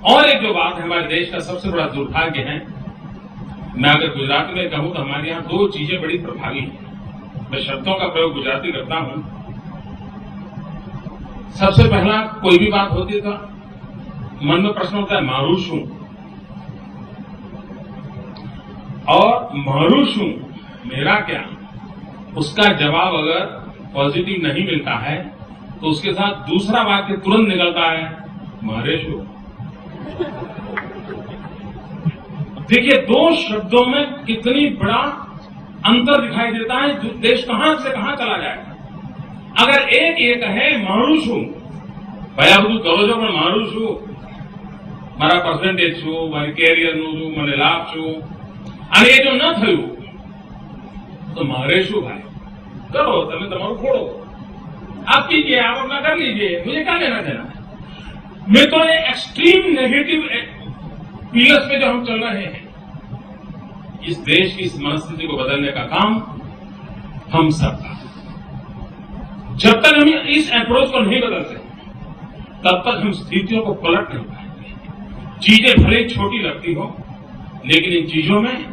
और एक जो बात है, हमारे देश का सबसे बड़ा दुर्भाग्य है, मैं अगर गुजराती में कहूं तो हमारे यहां दो चीजें बड़ी प्रभावी हैं। मैं शब्दों का प्रयोग गुजराती करता हूं। सबसे पहला, कोई भी बात होती है तो मन में प्रश्न होता है मारू शू, और मारू शू मेरा क्या, उसका जवाब अगर पॉजिटिव नहीं मिलता है तो उसके साथ दूसरा वाक्य तुरंत निकलता है मारे शू। देखिए, दो शब्दों में कितनी बड़ा अंतर दिखाई देता है, देश कहां से कहां चला जाएगा। अगर एक ये कहे मारू छू, भैया બધું કરો છો પણ મારું શું, મારા પર્સન્ટેજ શું, મારી કેરિયરનું શું, મને લાભ શું, અને એ જો ન થયું તો મારે શું ભાઈ, કરો તમે તમારું ખોડો, आप कीजिए, आप अपना कर लीजिए, मुझे क्या लेना देना। मैं तो ये एक्सट्रीम नेगेटिव पीलर्स पे जो हम चल रहे हैं, इस देश की इस मनस्थिति को बदलने का काम हम सबका। जब तक हम इस अप्रोच को नहीं बदलते तब तक हम स्थितियों को पलट नहीं पाएंगे। चीजें भले छोटी लगती हो, लेकिन इन चीजों में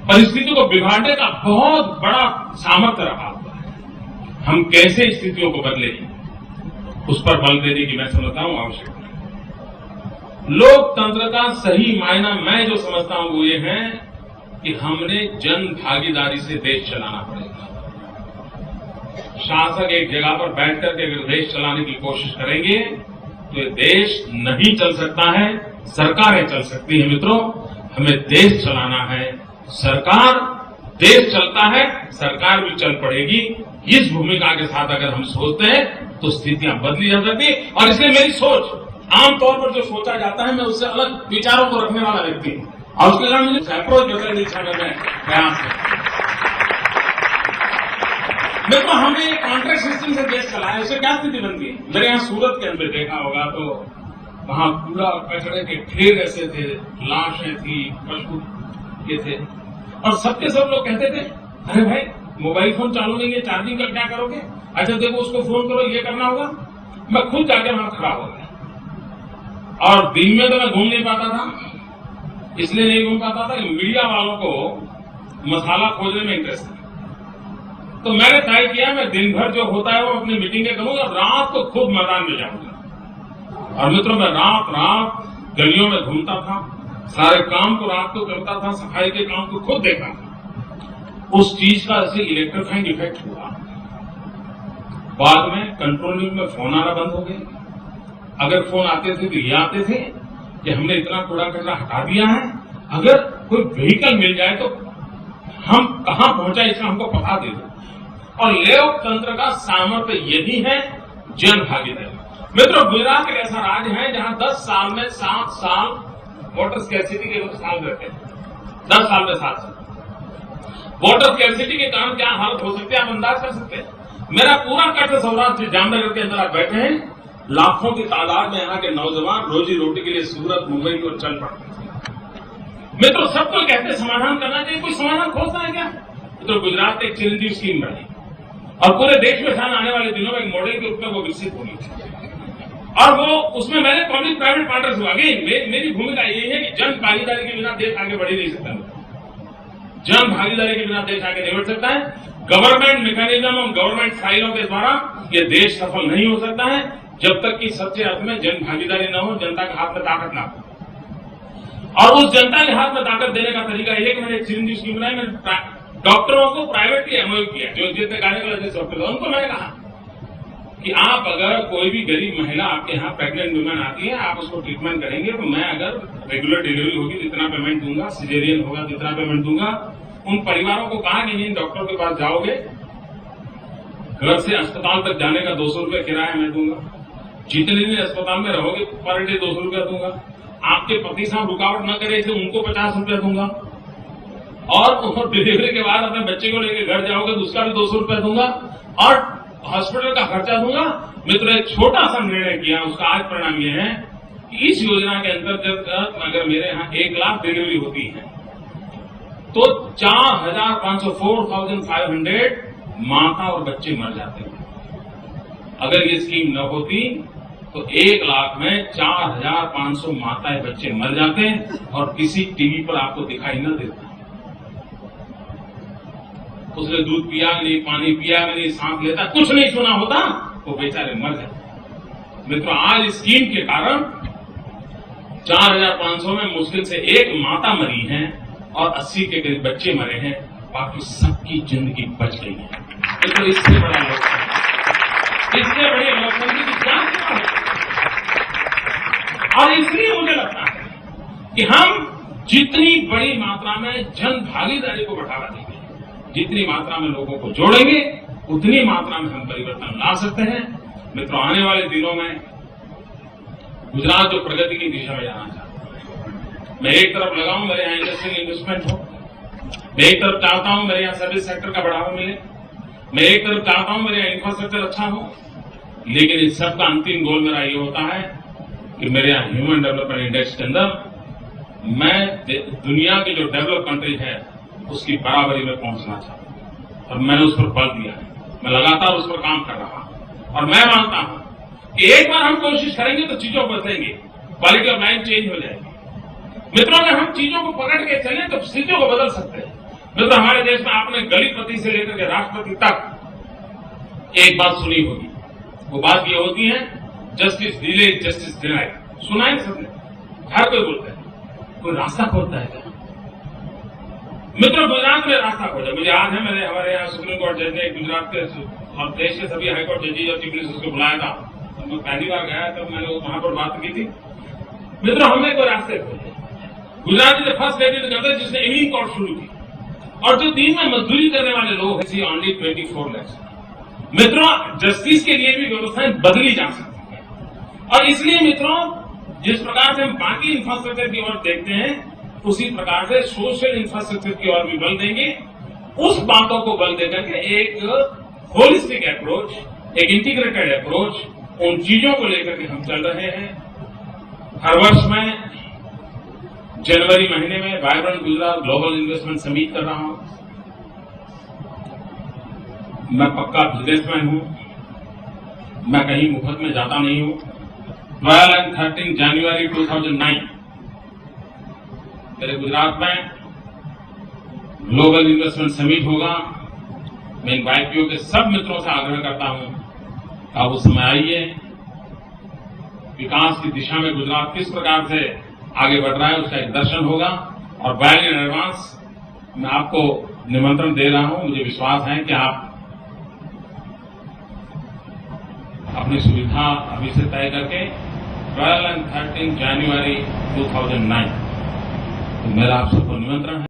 परिस्थिति को बिगाड़ने का बहुत बड़ा सामर्थ्य रहा हुआ है। हम कैसे स्थितियों को बदले, उस पर बल देने की मैं समझता हूं आवश्यकता है। लोकतंत्र का सही मायना मैं जो समझता हूं वो ये है कि हमने जन भागीदारी से देश चलाना पड़ेगा। शासक एक जगह पर बैठकर के अगर देश चलाने की कोशिश करेंगे तो ये देश नहीं चल सकता है, सरकारें चल सकती हैं। मित्रों, हमें देश चलाना है, सरकार, देश चलता है, सरकार भी चल पड़ेगी। इस भूमिका के साथ अगर हम सोचते हैं तो स्थितियां बदली जा सकती। और इसलिए मेरी सोच, आमतौर पर जो सोचा जाता है, मैं उससे अलग विचारों को रखने वाला व्यक्ति हूं, और उसके कारण मुझे अप्रोच बदलने की दिशा में प्रयास है। देखो, हमने कॉन्ट्रैक्ट सिस्टम से देश चलाया, उससे क्या स्थिति बनती है। मेरे यहां सूरत के अंदर देखा होगा तो वहां कूड़ा और कचरे के ढेर ऐसे थे, लाशें थी, पशु ये थे, और सबके सब लोग कहते थे अरे भाई मोबाइल फोन चालू नहीं है, चार्जिंग का क्या करोगे, अच्छा देखो उसको फोन करो, ये करना होगा। मैं खुद जाके वहां खड़ा हो गया, और दिन में तो मैं घूम नहीं पाता था, इसलिए नहीं घूम पाता था कि मीडिया वालों को मसाला खोजने में इंटरेस्ट है। तो मैंने तय किया मैं दिन भर जो होता है वो अपनी मीटिंगें करूंगा, रात को खुद मैदान में जाऊंगा। और मित्रों, मैं रात गलियों में घूमता था, सारे काम को रात को करता था, सफाई के काम को खुद देखा था। उस चीज का ऐसे इलेक्ट्रीफाइंग इफेक्ट हुआ। बाद में कंट्रोल रूम में फोन आना बंद हो गए। अगर फोन आते थे तो ये आते थे कि हमने इतना कूड़ा कचरा हटा दिया है, अगर कोई व्हीकल मिल जाए तो हम कहां पहुंचा इसका हमको पता दे दो। और लोकतंत्र का सामर्थ्य यही है, जन भागीदारी। मित्रों, गुजरात एक ऐसा राज्य है जहां 10 साल में 7 साल वोटर स्कैर्सिटी के साल रहते हैं। 10 साल में 7 साल वोटर स्कैर्सिटी के कारण क्या हालत हो सकती है, आप अंदाज कर सकते हैं। मेरा पूरा कच्छ सौराष्ट्र जामनगर के अंदर आप बैठे हैं, लाखों की तादाद में यहाँ के नौजवान रोजी रोटी के लिए सूरत, मुंबई की ओर चल पड़ते हैं। मित्रों, सबको कहते समाधान करना चाहिए, कोई समाधान खोजता है क्या। तो गुजरात एक चिरंजीव स्कीम बनी और पूरे देश में शायद आने वाले दिनों में एक मॉडल के रूप में वो विकसित होगी। और वो उसमें मैंने पब्लिक प्राइवेट पार्टनरशिप आ गई। मेरी भूमिका यही है कि जन भागीदारी के बिना देश आगे बढ़ ही नहीं सकता। जन भागीदारी के बिना देश आगे नहीं बढ़ सकता है। गवर्नमेंट मैकेनिज्म और गवर्नमेंट फाइलों के द्वारा ये देश सफल नहीं हो सकता है जब तक कि सच्चे अर्थ में जन भागीदारी न हो, जनता के हाथ में ताकत ना हो। और उस जनता के हाथ में ताकत देने का तरीका यह है कि मैंने एक चिरंजीव स्कीम बनाई। मैंने डॉक्टरों को प्राइवेटली एमओयू किया, जो जितने गायनेकोलॉजिस्ट डॉक्टर, उनको मैंने कहा कि आप अगर कोई भी गरीब महिला आपके यहाँ प्रेग्नेंट वुमेन आती है, आप उसको ट्रीटमेंट करेंगे तो मैं अगर रेगुलर डिलीवरी होगी तो इतना पेमेंट दूंगा, सिजेरियन होगा तो इतना पेमेंट दूंगा। उन परिवारों को कहा कि इन डॉक्टर के पास जाओगे, घर से अस्पताल तक जाने का 200 रुपये किराया मैं दूंगा, जितने दिन अस्पताल में रहोगे पर डे 200 रुपया दूंगा, आपके पति साहब रुकावट न करे थे उनको 50 रुपया दूंगा, और डिलीवरी के बाद अपने बच्चे को लेकर घर जाओगे तो उसका भी 200 रुपया दूंगा, और हॉस्पिटल का खर्चा दूंगा। मित्रों, एक छोटा सा निर्णय किया, उसका आज परिणाम यह है कि इस योजना के अंतर्गत अगर मेरे यहाँ 1 लाख डिलीवरी होती है तो 4,500 माता और बच्चे मर जाते हैं। अगर ये स्कीम न होती तो 1 लाख में 4,500 माताएं बच्चे मर जाते हैं और किसी टीवी पर आपको दिखाई न देता। उसने दूध पिया नहीं, पानी पिया नहीं, सांस लेता, कुछ नहीं सुना होता, वो बेचारे मर जाते। मित्रों, आज इस स्कीम के कारण 4,500 में मुश्किल से एक माता मरी है और 80 के करीब बच्चे मरे हैं, बाकी सबकी जिंदगी बच गई है। तो इससे बड़ा लोकतंत्र, इससे बड़ी लोकतंत्र की क्या है? और इसलिए मुझे लगता है कि हम जितनी बड़ी मात्रा में जन भागीदारी को बढ़ावा देंगे, जितनी मात्रा में लोगों को जोड़ेंगे, उतनी मात्रा में हम परिवर्तन ला सकते हैं। मित्रों, आने वाले दिनों में गुजरात जो प्रगति की दिशा में जाना चाहता है, मैं एक तरफ लगाऊं मेरे यहां इंडस्ट्रियल इन्वेस्टमेंट हो, मैं एक तरफ चाहता हूं मेरे यहां सर्विस सेक्टर का बढ़ावा मिले, मैं एक तरफ चाहता हूं मेरे यहां इंफ्रास्ट्रक्चर अच्छा हो, लेकिन इस सबका अंतिम गोल मेरा ये होता है कि मेरे यहां ह्यूमन डेवलपमेंट इंडेक्स के अंदर मैं दुनिया की जो डेवलप कंट्री है उसकी बराबरी में पहुंचना चाहता हूं, और मैंने उस पर बल दिया है। मैं लगातार उस पर काम कर रहा हूं और मैं मानता हूं कि एक बार हम कोशिश करेंगे तो चीजों को बदलेंगे, क्वालिटी ऑफ लाइफ चेंज हो जाएगी। मित्रों, अगर हम चीजों को पकड़ के चलें तो चीजों को बदल सकते हैं। मित्रों, हमारे देश में आपने गलीपति से लेकर के राष्ट्रपति तक एक बात सुनी होगी, वो बात ये होती है, जस्टिस डिले जस्टिस डिनाइड। सुना है सबने, हर कोई बोलता है, कोई रास्ता खोलता है क्या? मित्रों, गुजरात में रास्ता खोजा। मुझे याद है, मैंने हमारे यहाँ सुप्रीम कोर्ट जज ने गुजरात के और देश के सभी हाईकोर्ट जजेज और चीफ मिनिस्टर को बुलाया था। तो मैं पहली बार गया तब मैंने वहां पर बात की थी। मित्रों, हमने कोई रास्ते खोजे। Gujarat is the first lady in जिसने इवनिंग कोर्ट शुरू की, और जो दिन में मजदूरी करने वाले लोग हैं, ओनली 24 lakhs। मित्रों, जस्टिस के लिए भी व्यवस्थाएं बदली जा सकती है, और इसलिए मित्रों, जिस प्रकार से हम बाकी इंफ्रास्ट्रक्चर की ओर देखते हैं, उसी प्रकार से सोशल इंफ्रास्ट्रक्चर की ओर भी बल देंगे। उस बातों को बल देकर के एक होलिस्टिक अप्रोच, एक इंटीग्रेटेड अप्रोच, उन चीजों को लेकर के हम चल रहे हैं। हर वर्ष में जनवरी महीने में vibrant Gujarat global investment summit कर रहा हूं। मैं पक्का बिजनेसमैन हूं, मैं कहीं मुफ्त में जाता नहीं हूं। 12 और 13 जनवरी 2009 मेरे गुजरात में ग्लोबल इन्वेस्टमेंट समिट होगा। मैं इन वाईपीओ के सब मित्रों से आग्रह करता हूं, आप उस समय आइए। विकास की दिशा में गुजरात किस प्रकार से आगे बढ़ रहा है उसका एक दर्शन होगा, और वेल इन एडवांस मैं आपको निमंत्रण दे रहा हूं। मुझे विश्वास है कि आप अपनी सुविधा अभी से तय करके 12 और 13 जनवरी 2009 तो मेरा आप सबको निमंत्रण है।